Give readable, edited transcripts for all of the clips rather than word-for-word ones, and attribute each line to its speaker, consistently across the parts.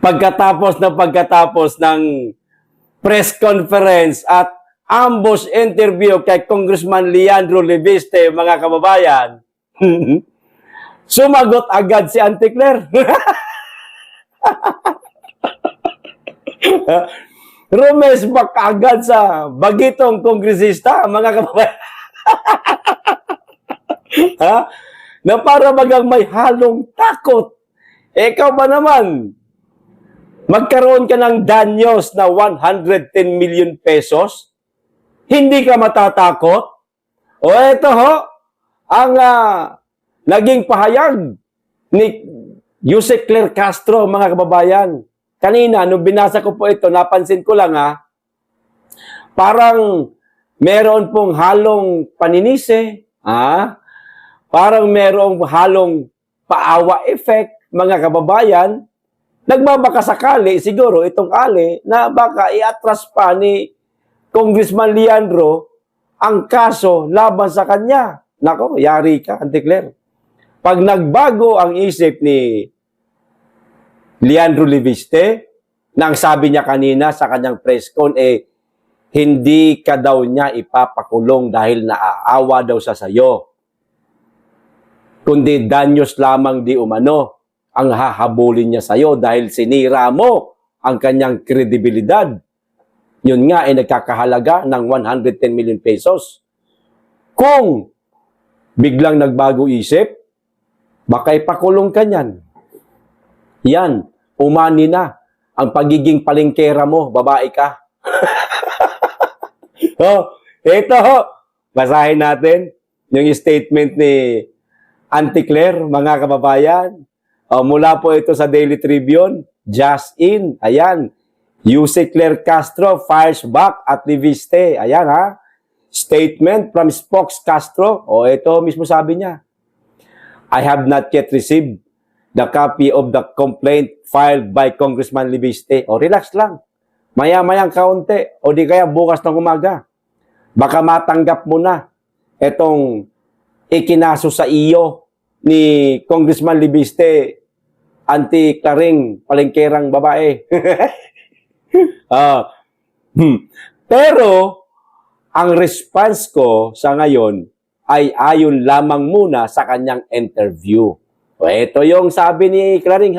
Speaker 1: pagkatapos ng press conference at ambush interview kay Congressman Leandro Leviste, mga kababayan, sumagot agad si Auntie Claire. Rumesbak agad sa bagitong kongresista, mga kababayan. Na para bagang may halong takot. Ikaw ba naman? Magkaroon ka ng danyos na 110 million pesos? Hindi ka matatakot? O eto ho, ang naging pahayag ni Yusek Claire Castro, mga kababayan. Kanina, nung binasa ko po ito, napansin ko lang parang meron pong halong paninisi, parang merong halong paawa effect, mga kababayan. Nagbabaka sakali, siguro, itong ali, na baka i-atras pa ni Congressman Leandro ang kaso laban sa kanya. Nako, yari ka, Auntie Claire. Pag nagbago ang isip ni Leandro Leviste, nang sabi niya kanina sa kanyang press con, hindi ka daw niya ipapakulong dahil naaawa daw sa sayo. Kundi danyos lamang di umano ang hahabulin niya sa'yo dahil sinira mo ang kanyang kredibilidad. Yun nga ay nagkakahalaga ng 110 million pesos. Kung biglang nagbago isip, baka ipakulong ka niyan. Yan, umani na ang pagiging palengkera mo, babae ka. Ito basahin natin yung statement ni Auntie Claire, mga kababayan. Mula po ito sa Daily Tribune, just in. Ayan. Yusek Claire Castro fires back at Leviste. Ayan Statement from Spokes Castro. Ito mismo sabi niya. I have not yet received the copy of the complaint filed by Congressman Leviste. Relax lang. Maya-mayang kaunti. Di kaya bukas ng umaga. Baka matanggap mo na itong ikinaso sa iyo ni Congressman Leviste, Auntie Claring, palengkerang babae. Pero, ang response ko sa ngayon ay ayon lamang muna sa kanyang interview. Ito yung sabi ni Claring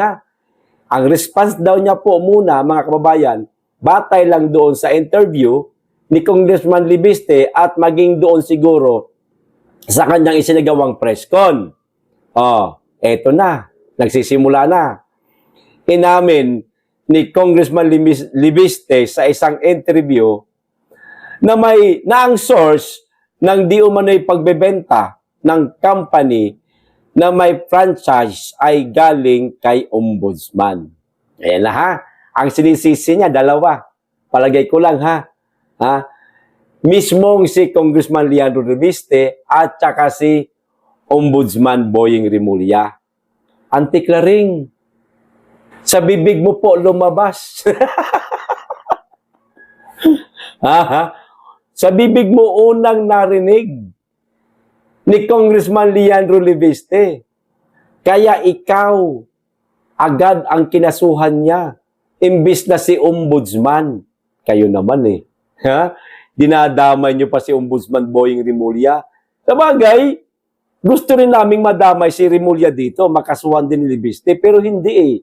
Speaker 1: Ang response daw niya po muna, mga kababayan, batay lang doon sa interview ni Congressman Leviste at maging doon siguro sa kanyang isinagawang press con. Eto na. Nagsisimula na. Inamin ni Congressman Leviste sa isang interview na ang source ng di umano'y pagbebenta ng company na may franchise ay galing kay Ombudsman. Ayan na Ang sinisisi niya, dalawa. Palagay ko lang Mismong si Congressman Leandro Leviste at saka si Ombudsman Boying Rimulya. Auntie Claring, sa bibig mo po lumabas. Sa bibig mo unang narinig ni Congressman Leandro Leviste. Kaya ikaw agad ang kinasuhan niya. Imbis na si Ombudsman. Kayo naman dinadamay niyo pa si Ombudsman Boying Rimulya. Sabagay, gusto rin naming madamay si Rimulya dito, makasuhan din ni Leviste, pero hindi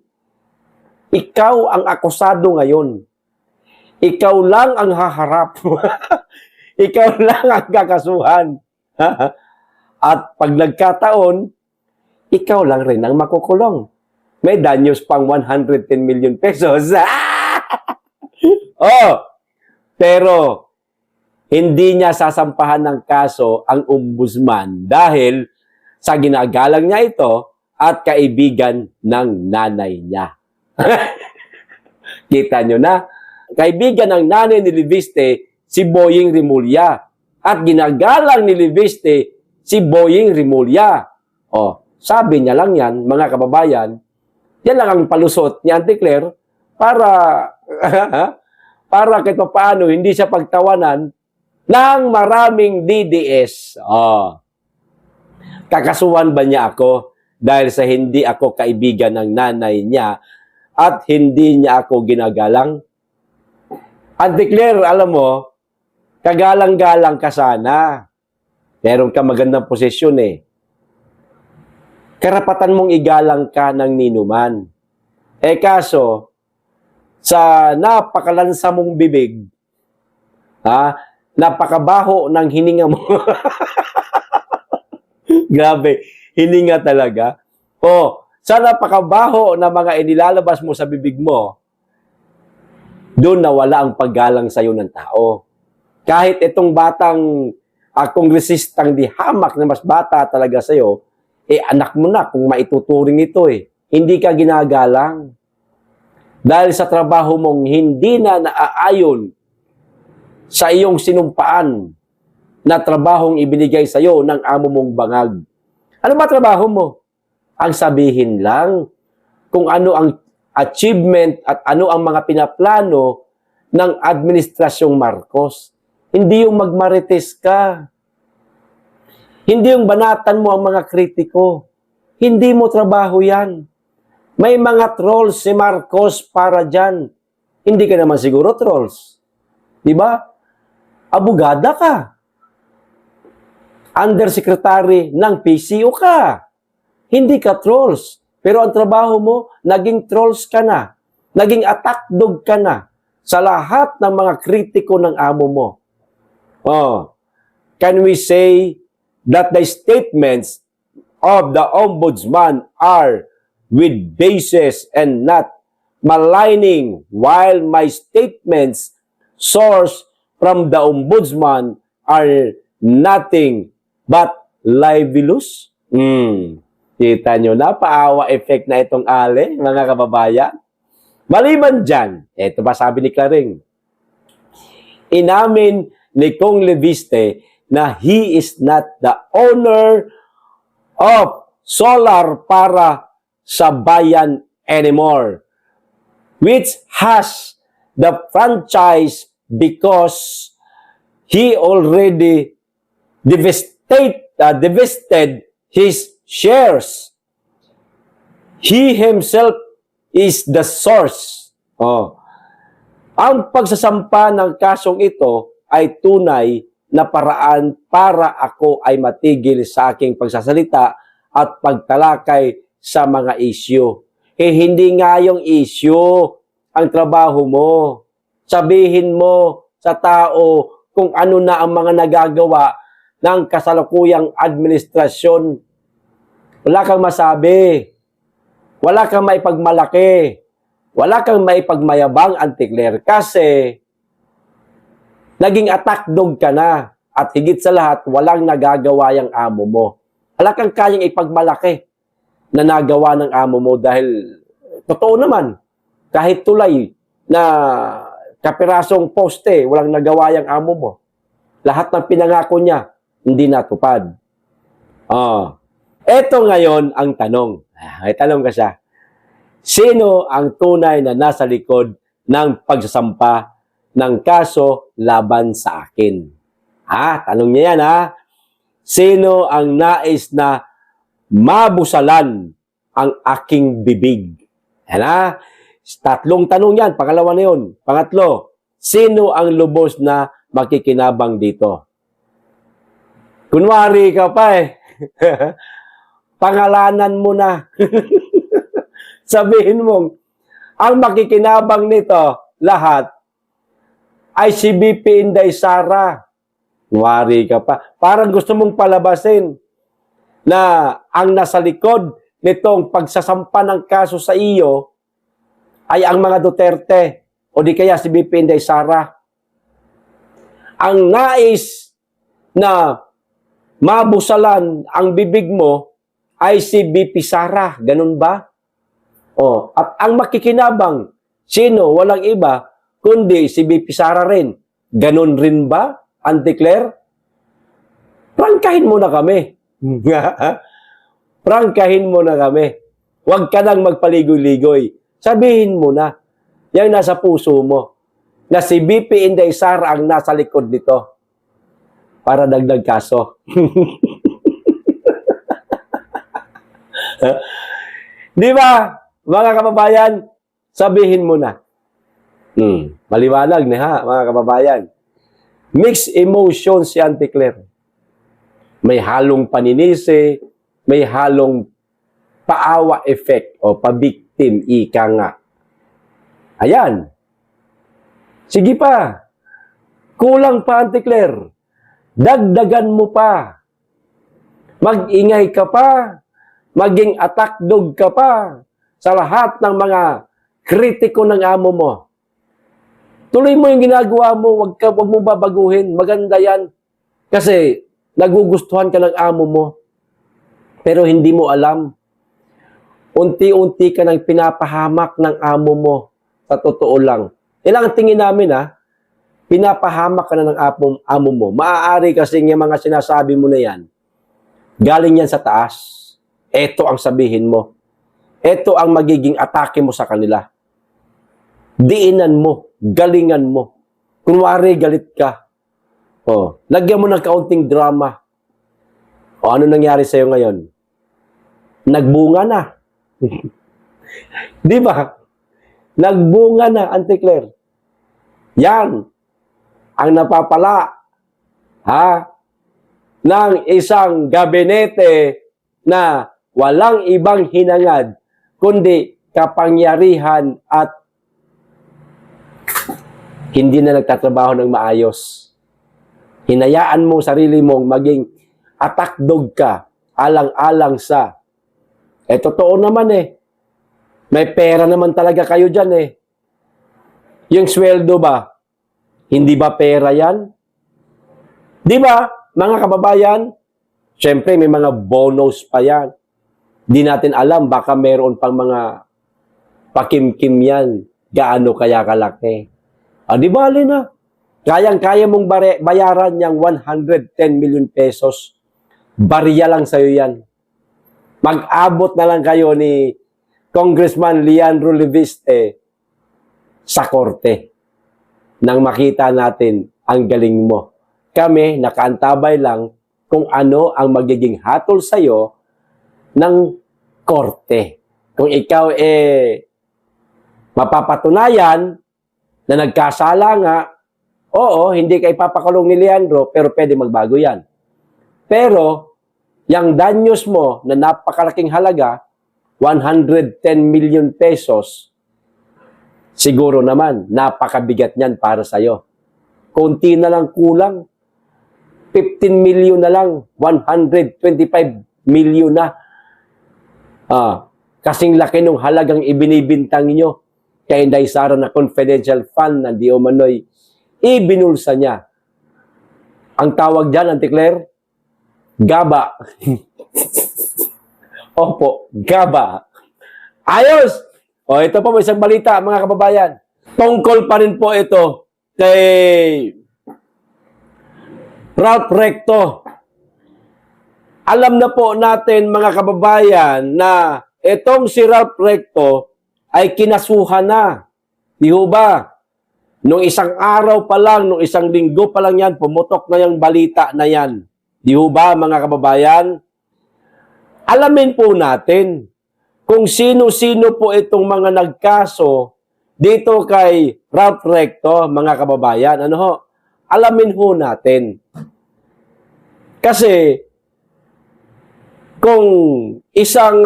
Speaker 1: Ikaw ang akusado ngayon. Ikaw lang ang haharap. Ikaw lang ang kakasuhan. At pag nagkataon, ikaw lang rin ang makukulong. May danyos pang 110 million pesos. Pero hindi niya sasampahan ng kaso ang ombudsman dahil sa ginagalang niya ito at kaibigan ng nanay niya. Kita nyo na? Kaibigan ng nanay ni Leviste, si Boying Rimulya. At ginagalang ni Leviste, si Boying Rimulya. Sabi niya lang yan, mga kababayan, yan lang ang palusot ni Auntie Claire para kahit paano hindi siya pagtawanan ng maraming DDS. Kakasuhan ba niya ako dahil sa hindi ako kaibigan ng nanay niya at hindi niya ako ginagalang? Auntie Claire, alam mo, kagalang-galang ka sana. Meron ka magandang posisyon eh. Karapatan mong igalang ka ng ninuman. Eh kaso, sa napakalansa mong bibig, napakabaho ng hininga mo. Grabe, hininga talaga. O, sa napakabaho na mga inilalabas mo sa bibig mo, doon nawala ang paggalang sa'yo ng tao. Kahit itong batang kongresistang di hamak na mas bata talaga sa'yo, anak mo na kung maituturing ito eh. Hindi ka ginagalang. Dahil sa trabaho mong hindi na naaayon sa iyong sinumpaan na trabahong ibinigay sa'yo ng amo mong bangag. Ano ba trabaho mo? Ang sabihin lang kung ano ang achievement at ano ang mga pinaplano ng Administrasyong Marcos. Hindi yung magmarites ka. Hindi yung banatan mo ang mga kritiko. Hindi mo trabaho yan. May mga trolls si Marcos para dyan. Hindi ka naman siguro trolls. Diba? Abogada ka. Undersecretary ng PCO ka. Hindi ka trolls. Pero ang trabaho mo, naging trolls ka na. Naging attack dog ka na sa lahat ng mga kritiko ng amo mo. Can we say that the statements of the ombudsman are with basis and not maligning, while my statements sourced from the ombudsman are nothing but libelous? Kita nyo na, paawa effect na itong ale, mga kababayan. Maliban dyan, ito pa sabi ni Claring, inamin ni Kong Leviste na he is not the owner of solar para sa bayan anymore, which has the franchise because he already divested his shares. He himself is the source. Ang pagsasampa ng kasong ito ay tunay na paraan para ako ay matigil sa aking pagsasalita at pagtalakay sa mga issue. Hindi nga yung issue ang trabaho mo. Sabihin mo sa tao kung ano na ang mga nagagawa ng kasalukuyang administrasyon. Wala kang masabi. Wala kang maipagmalaki. Wala kang maipagmayabang, Auntie Claire, kasi naging attack dog ka na. At higit sa lahat, walang nagagawa yung amo mo. Wala kang kayang ipagmalaki na nagawa ng amo mo dahil totoo naman, kahit tulay na kapirasong poste, walang nagawa yung amo mo. Lahat ng pinangako niya, hindi natupad. Eto ngayon ang tanong. May tanong ka siya. Sino ang tunay na nasa likod ng pagsasampa ng kaso laban sa akin? Tanong niya yan, Sino ang nais na mabusalan ang aking bibig? Yan, tatlong tanong yan. Pangalawa na yun. Pangatlo, sino ang lubos na makikinabang dito? Kunwari ka pa pangalanan mo na. Sabihin mong, ang makikinabang nito, lahat, ay si BP Inday Sara. Kunwari ka pa. Parang gusto mong palabasin na ang nasa likod nitong pagsasampa ng kaso sa iyo ay ang mga Duterte o di kaya si BP Inday Sara. Ang nais na mabusalan ang bibig mo ay si BP Sara. Ganun ba? At ang makikinabang, sino? Walang iba, kundi si BP Sara rin. Ganun rin ba, Auntie Claire? Prangkahin mo na kami. Prangkahin mo na kami. Huwag ka nang magpaligoy-ligoy. Sabihin mo na, yan nasa puso mo, na si BP Inday Sara ang nasa likod nito para dagdag kaso. Di ba, mga kababayan? sabihin mo na. Maliwanag na ha, mga kababayan. Mixed emotion si Auntie Claire. May halong paninisi, may halong paawa effect o pabiktim, ika nga. Ayan. Sige pa. Kulang pa, Auntie Claire. Dagdagan mo pa. Mag-ingay ka pa. Maging attack dog ka pa sa lahat ng mga kritiko ng amo mo. Tuloy mo yung ginagawa mo, wag mo babaguhin. Maganda yan. Kasi nagugustuhan ka ng amo mo. Pero hindi mo alam. Unti-unti ka nang pinapahamak ng amo mo. Sa totoo lang. Yan ang tingin namin pinapahamak ka na ng amo mo. Maaari kasi yung mga sinasabi mo na yan, galing yan sa taas. Ito ang sabihin mo. Ito ang magiging atake mo sa kanila. Diinan mo. Galingan mo. Kunwari, galit ka. Lagyan mo ng kaunting drama. Ano nangyari sa'yo ngayon? Nagbunga na. Di ba? Nagbunga na, Auntie Claire. Yan ang napapala ng isang gabinete na walang ibang hinangad kundi kapangyarihan at hindi na nagtatrabaho ng maayos. Hinayaan mo sarili mong maging attack dog ka, alang-alang sa totoo naman may pera naman talaga kayo dyan Yung sweldo ba? Hindi ba pera yan? Di ba, mga kababayan? Siyempre, may mga bonus pa yan. Di natin alam, baka meron pang mga pakimkim yan. Gaano kaya kalaki? Di bali na. Kayang-kaya mong bayaran yung 110 million pesos. Barya lang sa'yo yan. Mag-abot na lang kayo ni Congressman Leandro Leviste sa korte nang makita natin ang galing mo. Kami, nakaantabay lang kung ano ang magiging hatol sa'yo ng korte. Kung ikaw mapapatunayan na nagkasala nga, oo, hindi ka ipapakulong ni Leandro, pero pwede magbago yan. Pero, yung danyos mo na napakalaking halaga, 110 million pesos, siguro naman, napakabigat niyan para sa'yo. Kunti na lang kulang. 15 million na lang. 125 million na. Kasing laki ng halagang ibinibintang nyo kay Inday Sara na confidential fund na di umano'y ibinulsa niya. Ang tawag dyan, Auntie Claire, gaba. Opo, gaba. Ayos! Ito po, may isang balita, mga kababayan. Tungkol pa rin po ito kay Ralph Recto. Alam na po natin, mga kababayan, na itong si Ralph Recto ay kinasuhan na. Di ho ba? Nung isang araw pa lang, nung isang linggo pa lang yan, pumutok na yung balita na yan. Di ho ba, mga kababayan? Alamin po natin kung sino-sino po itong mga nagkaso dito kay Ralph Recto, mga kababayan. Ano ho? Alamin ho natin. Kasi, kung isang,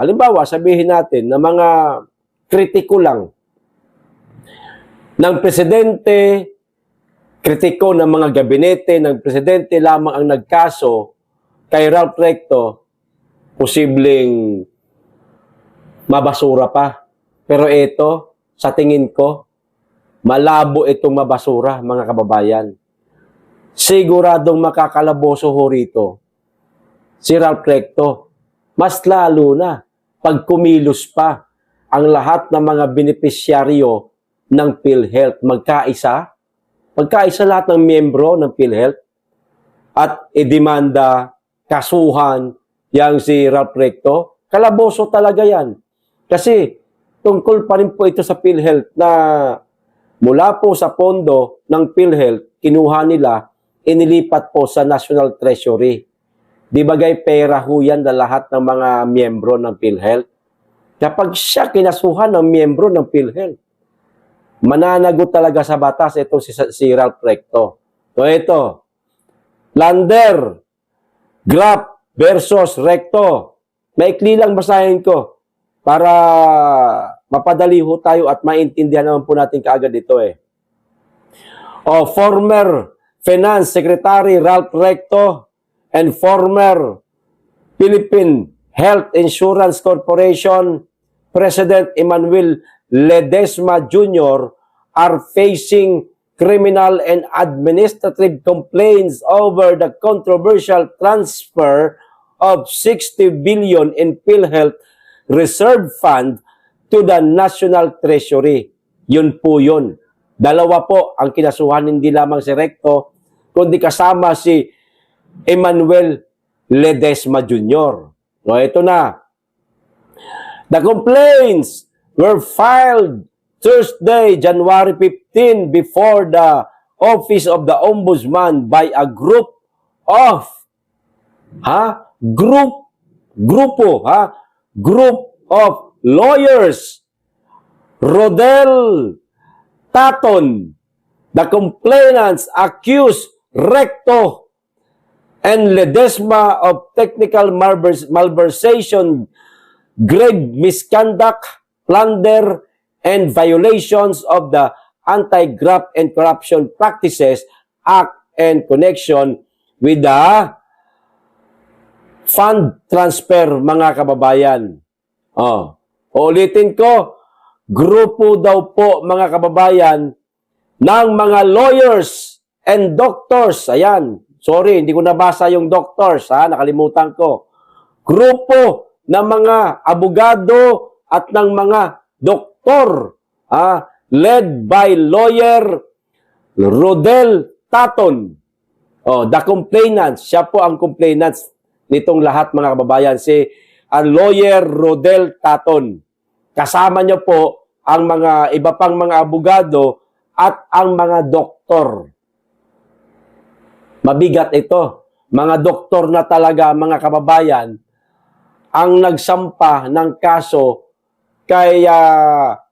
Speaker 1: halimbawa, sabihin natin na mga kritiko lang ng presidente, kritiko ng mga gabinete ng presidente lamang ang nagkaso kay Ralph Recto, posibleng mabasura pa. Pero ito, sa tingin ko, malabo itong mabasura, mga kababayan. Siguradong makakalaboso ho rito si Ralph Recto. Mas lalo na pag kumilos pa ang lahat ng mga benepisyaryo ng PhilHealth. Magkaisa lahat ng miyembro ng PhilHealth at idemanda, kasuhan, yang si Ralph Recto. Kalaboso talaga yan. Kasi tungkol pa rin po ito sa PhilHealth na mula po sa pondo ng PhilHealth, kinuha nila, inilipat po sa National Treasury. Di bagay pera ho yan na lahat ng mga miyembro ng PhilHealth. Kapag siya kinasuhan ng miyembro ng PhilHealth, mananagot talaga sa batas ito si Ralph Recto. So ito, Lander, Grap versus Recto. Maikli lang basahin ko para mapadali ho tayo at maintindihan naman po natin kaagad ito eh. O former Finance Secretary Ralph Recto and former Philippine Health Insurance Corporation President Emmanuel Ledesma Jr. are facing criminal and administrative complaints over the controversial transfer of 60 billion in PhilHealth Reserve Fund to the National Treasury. Yun po yun. Dalawa po ang kinasuhan, hindi lamang si Recto, kundi kasama si Emmanuel Ledesma Jr. No, ito na. The complaints were filed Thursday, January 15, before the Office of the Ombudsman by a group of group of lawyers. Rodel Taton, the complainants accused Recto and Ledesma of technical malversation, grave misconduct, plunder, and violations of the Anti-Graft and Corruption Practices Act and connection with the fund transfer, mga kababayan. Ulitin ko, grupo daw po, mga kababayan, ng mga lawyers and doctors. Ayan, sorry, hindi ko nabasa yung doctors, nakalimutan ko. Grupo ng mga abogado at ng mga doktor, led by lawyer Rodel Taton. The complainants, siya po ang complainants nitong lahat, mga kababayan, si lawyer Rodel Taton. Kasama niyo po ang mga iba pang mga abogado at ang mga doktor. Mabigat ito. Mga doktor na talaga, mga kababayan, ang nagsampa ng kaso kay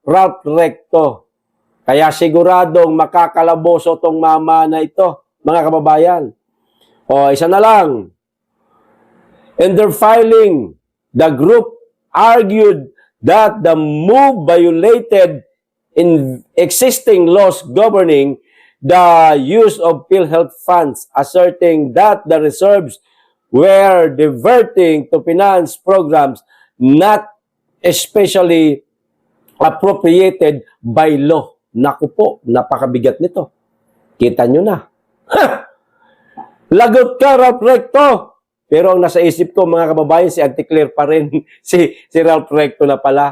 Speaker 1: Ralph Recto. Kaya siguradong makakalaboso tong mama na ito, mga kababayan. Isa na lang. In their filing, the group argued that the move violated in existing laws governing the use of PhilHealth funds, asserting that the reserves were diverting to finance programs not especially appropriated by law. Naku po, napakabigat nito. Kita nyo na. Lagot ka, Ralph Recto! Pero ang nasa isip ko, mga kababayan, si Auntie Claire pa rin, si Ralph Recto na pala.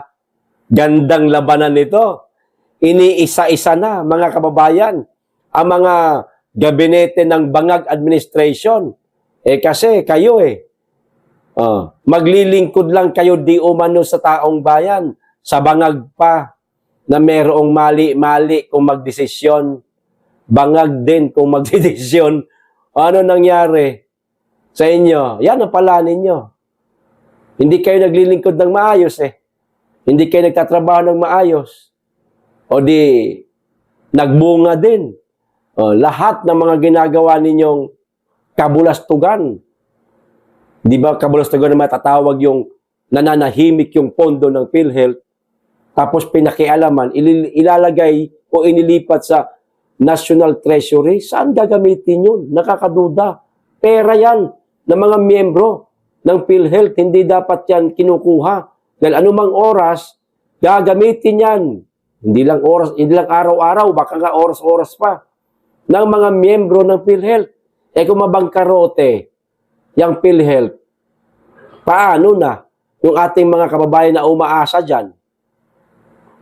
Speaker 1: Gandang labanan nito. Iniisa-isa na, mga kababayan, ang mga gabinete ng Bangag Administration. Kasi kayo maglilingkod lang kayo di umano sa taong bayan, sa bangag pa, na merong mali-mali kung magdesisyon. Bangag din kung magdesisyon. Ano nangyari sa inyo? Yan ang pala ninyo. Hindi kayo naglilingkod ng maayos Hindi kayo nagtatrabaho ng maayos. O di, nagbunga din. Lahat ng mga ginagawa ninyong kabulastugan. Di ba kabulastugan na matatawag yung nananahimik yung pondo ng PhilHealth, tapos pinakialaman, ilalagay o inilipat sa National Treasury? Saan gagamitin yun? Nakakaduda. Pera yan ng mga miyembro ng PhilHealth. Hindi dapat yan kinukuha. Dahil anumang oras, gagamitin yan. Hindi lang araw-araw, baka nga oras-oras pa, ng mga miyembro ng PhilHealth. Kung mabangkarote yung PhilHealth, paano na yung ating mga kababayan na umaasa dyan?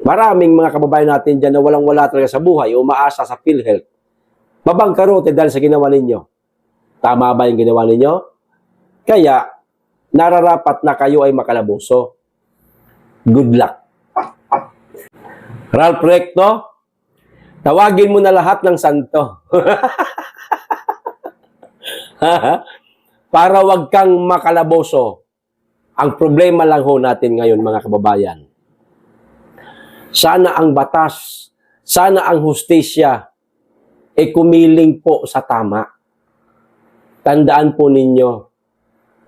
Speaker 1: Maraming mga kababayan natin dyan na walang-wala talaga sa buhay, umaasa sa PhilHealth. Mabangkarote dahil sa ginawa ninyo. Tama ba yung ginawa ninyo? Kaya, nararapat na kayo ay makalabuso. Good luck. Ralph Recto, tawagin mo na lahat ng santo. Para wag kang makalaboso. Ang problema lang ho natin ngayon, mga kababayan, sana ang batas, sana ang hustisya, kumiling po sa tama. Tandaan po ninyo,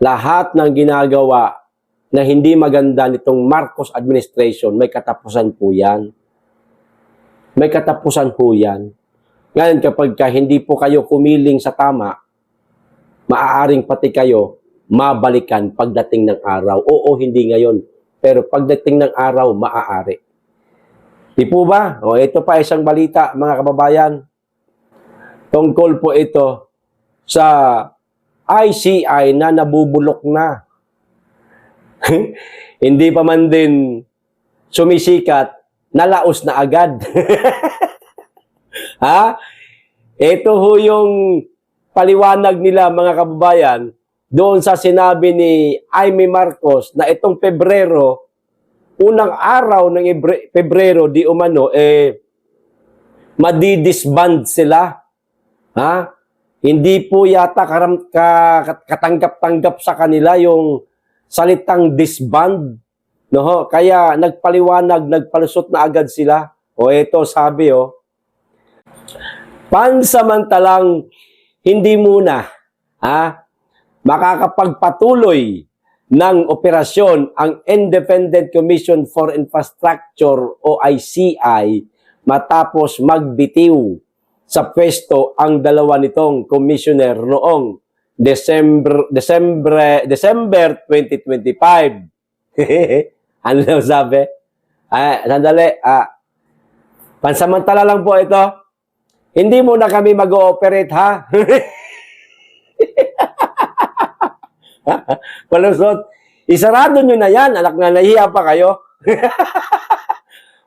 Speaker 1: lahat ng ginagawa na hindi maganda nitong Marcos administration, may katapusan po yan. May katapusan po yan. Ngayon, kapag hindi po kayo kumiling sa tama, maaaring pati kayo mabalikan pagdating ng araw. Oo, hindi ngayon. Pero pagdating ng araw, maaari. Di po ba? O, ito pa isang balita, mga kababayan. Tungkol po ito sa ICI na nabubulok na. Hindi pa man din sumisikat, nalaos na agad. Ha? Ito ho yung paliwanag nila, mga kababayan, doon sa sinabi ni Amy Marcos na itong Pebrero, unang araw ng Pebrero, di umano, madidisband sila. Ha? Hindi po yata katanggap-tanggap sa kanila yung salitang disband. No? Kaya nagpaliwanag, nagpalusot na agad sila. O ito sabi, pansamantalang hindi muna makakapagpatuloy ng operasyon ang Independent Commission for Infrastructure o ICI matapos magbitiw sa pwesto ang dalawa nitong commissioner noong December 2025. Ano daw sabi? Sandali. Pansamantala lang po ito. Hindi muna kami mag-ooperate, ha? Palusot. Isarado nyo na yan. Anak na, nahiya pa kayo.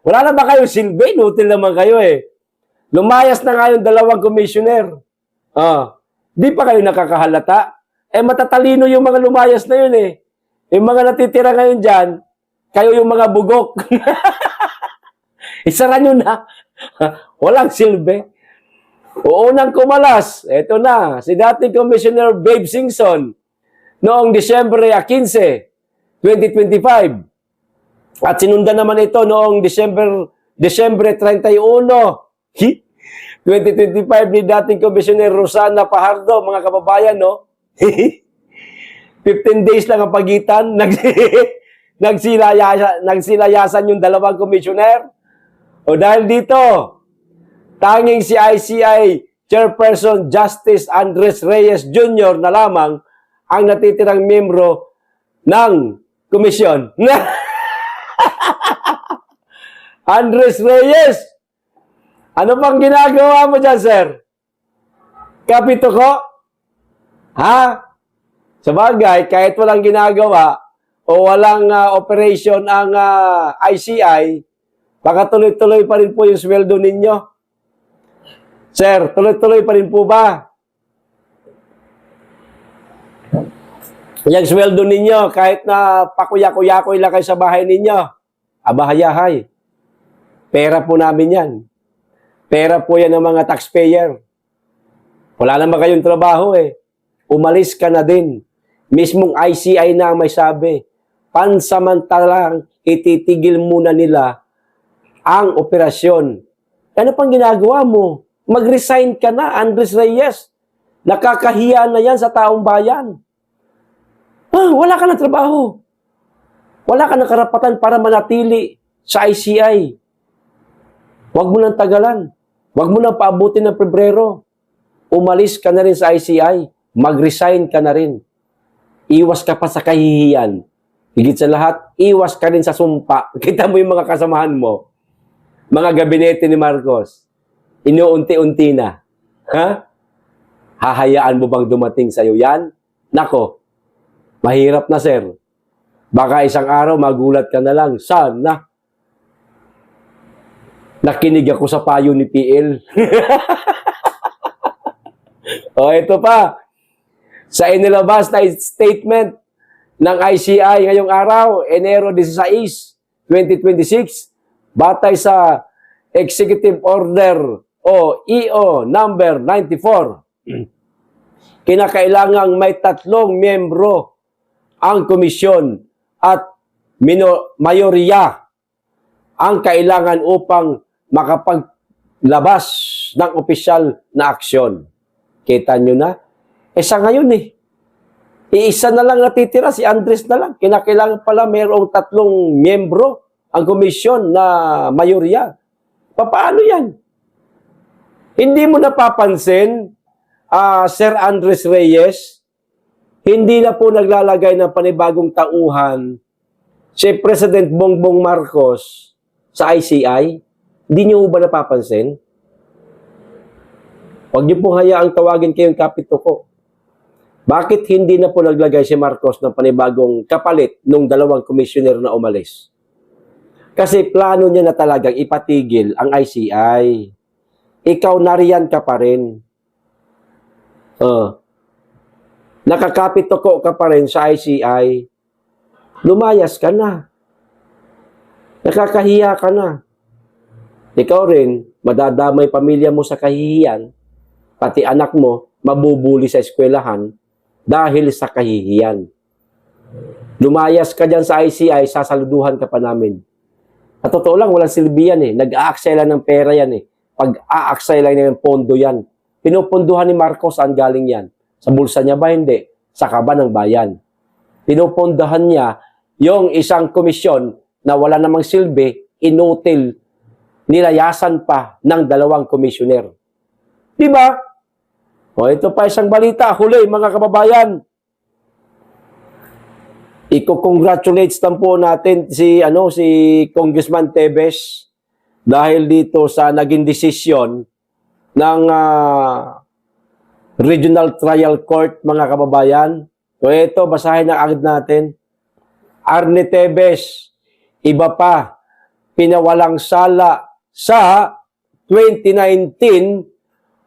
Speaker 1: Wala na ba kayo silbi? Inutil naman kayo eh. Lumayas na nga yung dalawang commissioner. Di pa kayo nakakahalata? Matatalino yung mga lumayas na yun eh. Yung mga natitira ngayon dyan, kayo yung mga bugok. Isara nyo na. Walang silbi. Unang kumalas, eto na, si dating Commissioner Babe Singson, noong Disyembre 15, 2025. At sinundan naman ito noong Disyembre 31, 2025 ni dating Commissioner Rosana Fajardo, mga kababayan, no? 15 days lang ang pagitan, nagsilayasan yung dalawang commissioner. O dahil dito, tanging si ICI Chairperson Justice Andres Reyes Jr. na lamang ang natitirang miyembro ng komisyon. Andres Reyes, ano bang ginagawa mo dyan, sir? Kapito ko? Ha? Sabagay, kahit walang ginagawa o walang operation ang ICI, baka tuloy-tuloy pa rin po yung sweldo ninyo. Sir, tuloy-tuloy pa rin po ba? Yung sweldo ninyo, kahit na pakuya-kuya-kuy lang kayo sa bahay ninyo, abahayahay. Pera po namin yan. Pera po yan ng mga taxpayer. Wala naman kayong trabaho eh. Umalis ka na din. Mismong ICI na ang may sabi. Pansamantalang ititigil muna nila ang operasyon. Ano pang ginagawa mo? Mag-resign ka na, Andres Reyes. Nakakahiya na yan sa taong bayan. Wala ka na trabaho. Wala ka na karapatan para manatili sa ICI. Huwag mo nang tagalan. Huwag mo nang paabutin ng Pebrero. Umalis ka na rin sa ICI. Mag-resign ka na rin. Iwas ka pa sa kahihiyan. Higit sa lahat, iwas ka rin sa sumpa. Kita mo yung mga kasamahan mo. Mga gabinete ni Marcos. Inuunti-unti na. Ha? Hahayaan mo bang dumating sa'yo yan? Nako, mahirap na, sir. Baka isang araw magulat ka na lang. Sana. Nakinig ako sa payo ni PL. O, ito pa. Sa inilabas na statement ng ICI ngayong araw, Enero 16, 2026, batay sa Executive Order o EO number 94, kinakailangang may 3 miyembro ang komisyon at mayorya ang kailangan upang makapaglabas ng opisyal na aksyon. Kita nyo na? Sa ngayon iisa na lang natitira, si Andres na lang. Kinakailangan pala mayroong 3 miyembro ang komisyon na mayorya. Paano yan? Hindi mo napapansin, Sir Andres Reyes, hindi na po naglalagay ng panibagong tauhan si President Bongbong Marcos sa ICI? Hindi niyo ba napapansin? Huwag niyo pong hayaang tawagin kayong kapito ko. Bakit hindi na po naglagay si Marcos ng panibagong kapalit nung 2 komisyoner na umalis? Kasi plano niya na talagang ipatigil ang ICI. Ikaw nariyan ka pa rin. Nakakapito ko ka pa rin sa ICI. Lumayas ka na. Nakakahiya ka na. Ikaw rin, madadamay pamilya mo sa kahihiyan, pati anak mo, mabubuli sa eskwelahan dahil sa kahihiyan. Lumayas ka dyan sa ICI, sasaluduhan ka pa namin. At totoo lang, walang silbi yan Nag-aaksay lang ng pera yan Pag-aaksay lang ng pondo yan. Pinupunduhan ni Marcos, saan galing yan? Sa bulsa niya ba? Hindi. Sa kaba ng bayan. Pinupundahan niya yung isang komisyon na wala namang silbi, inutil, nilayasan pa ng 2 komisyoner. Di ba? Ito pa isang balita. Huli, mga kababayan. Iko-congratulates lang po natin si Congressman Tevez dahil dito sa naging desisyon ng Regional Trial Court, mga kababayan. Ito, basahin na agad natin. Arne Tevez, iba pa, pinawalang sala sa 2019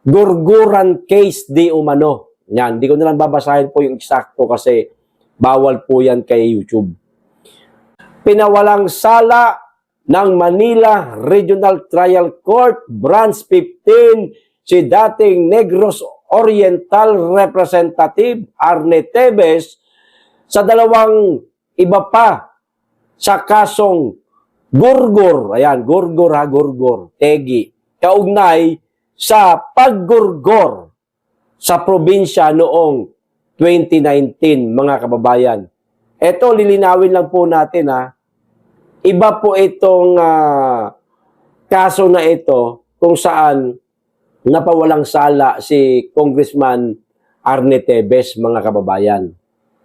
Speaker 1: gurguran case di umano. Yan, hindi ko na lang babasahin po yung eksakto kasi bawal po yan kay YouTube. Pinawalang sala ng Manila Regional Trial Court Branch 15 si dating Negros Oriental Representative Arne Tevez sa 2 iba pa sa kasong gurgur, ayan, gurgur, tegi, kaugnay sa paggurgor sa probinsya noong 2019, mga kababayan. Ito, lilinawin lang po natin Iba po itong kaso na ito kung saan napawalang sala si Congressman Arne Tevez, mga kababayan.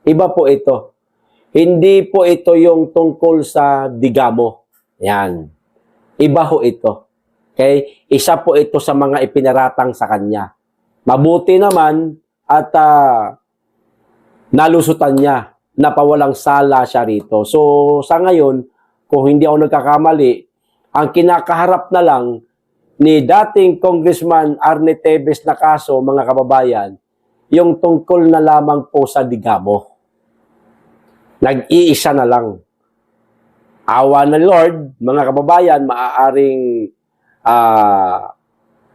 Speaker 1: Iba po ito. Hindi po ito yung tungkol sa digamo. Yan. Iba ho ito. Okay? Isa po ito sa mga ipinaratang sa kanya. Mabuti naman at nalusutan niya. Napawalang sala siya rito. So, sa ngayon, kung hindi ako nagkakamali, ang kinakaharap na lang ni dating Congressman Arne Tevez na kaso, mga kababayan, yung tungkol na lamang po sa digamo. Nag-iisa na lang. Awa ng Lord, mga kababayan, maaaring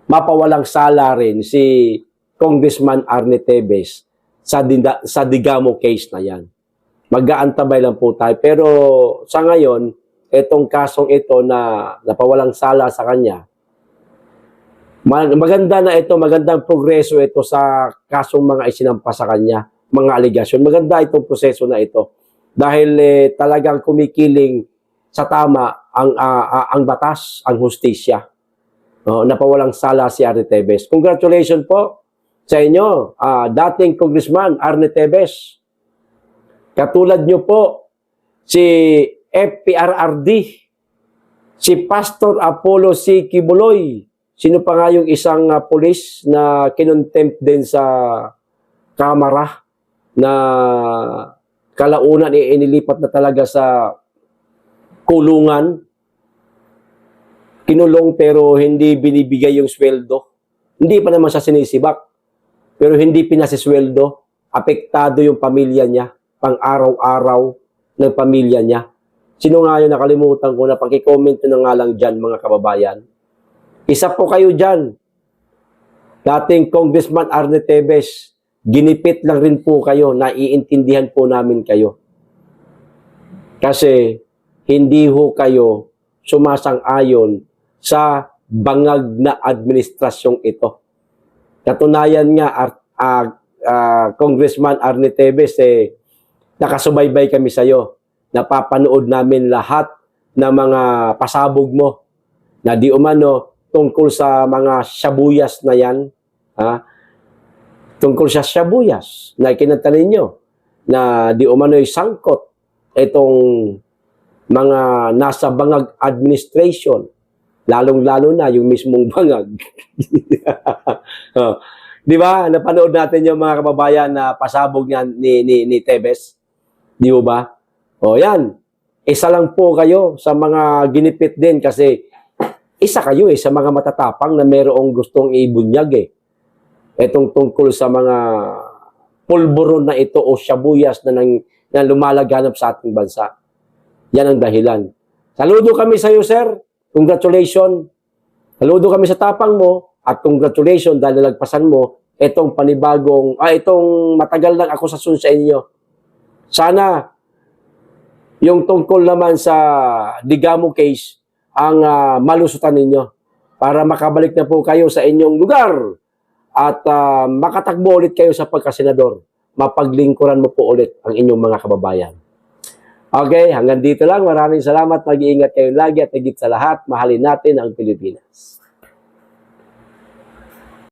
Speaker 1: mapawalang sala rin si Congressman Arne Tevez sa digamo case na yan. Mag-aantabay lang po tayo. Pero sa ngayon, itong kasong ito na napawalang sala sa kanya, maganda na ito, magandang progreso ito sa kasong mga isinampa sa kanya, mga aligasyon. Maganda itong proseso na ito. Dahil talagang kumikiling sa tama ang batas, ang hustisya. Napawalang sala si Arne Tevez. Congratulations po sa inyo, dating Congressman Arne Tevez. Katulad nyo po, si FPRRD, si Pastor Apollo C. Kibuloy. Sino pa nga yung isang pulis na kinontempt din sa kamara na kalaunan inilipat na talaga sa kulungan. Kinulong pero hindi binibigay yung sweldo. Hindi pa naman siya sinisibak. Pero hindi pinasisweldo. Apektado yung pamilya niya. Pang-araw-araw ng pamilya niya. Sino nga yun? Nakalimutan ko na. Paki-comment na nga lang dyan, mga kababayan. Isa po kayo dyan. Dating Congressman Arne Tevez, ginipit lang rin po kayo. Naiintindihan po namin kayo. Kasi hindi ho kayo sumasang-ayon sa bangag na administrasyong ito. Katunayan nga, Congressman Arnie Teves, nakasubaybay kami sa iyo. Napapanood namin lahat ng mga pasabog mo na di umano tungkol sa mga shabuyas na yan. Ha? Tungkol sa shabuyas na kinanta ninyo na di umano'y sangkot itong mga nasa bangag administration, lalong-lalo na yung mismong bangag. Oh. Di ba? Napanood natin yung mga kababayan na pasabog niya ni Teves. Di ba? O yan. Isa lang po kayo sa mga ginipit din kasi isa kayo sa mga matatapang na mayroong gustong ibunyag Itong tungkol sa mga pulburon na ito o shabuyas na lumalaganap sa ating bansa. Yan ang dahilan. Saludo kami sa iyo, sir. Congratulations. Saludo kami sa tapang mo at congratulations dahil nalagpasan mo itong itong matagal ng akusasyon sa inyo. Sana yung tungkol naman sa Digamo case ang malusutan ninyo para makabalik na po kayo sa inyong lugar at makatakbo ulit kayo sa pagkasenador. Mapaglingkuran mo po ulit ang inyong mga kababayan. Okay, hanggang dito lang. Maraming salamat. Mag-iingat kayo lagi at higit sa lahat, mahalin natin ang Pilipinas.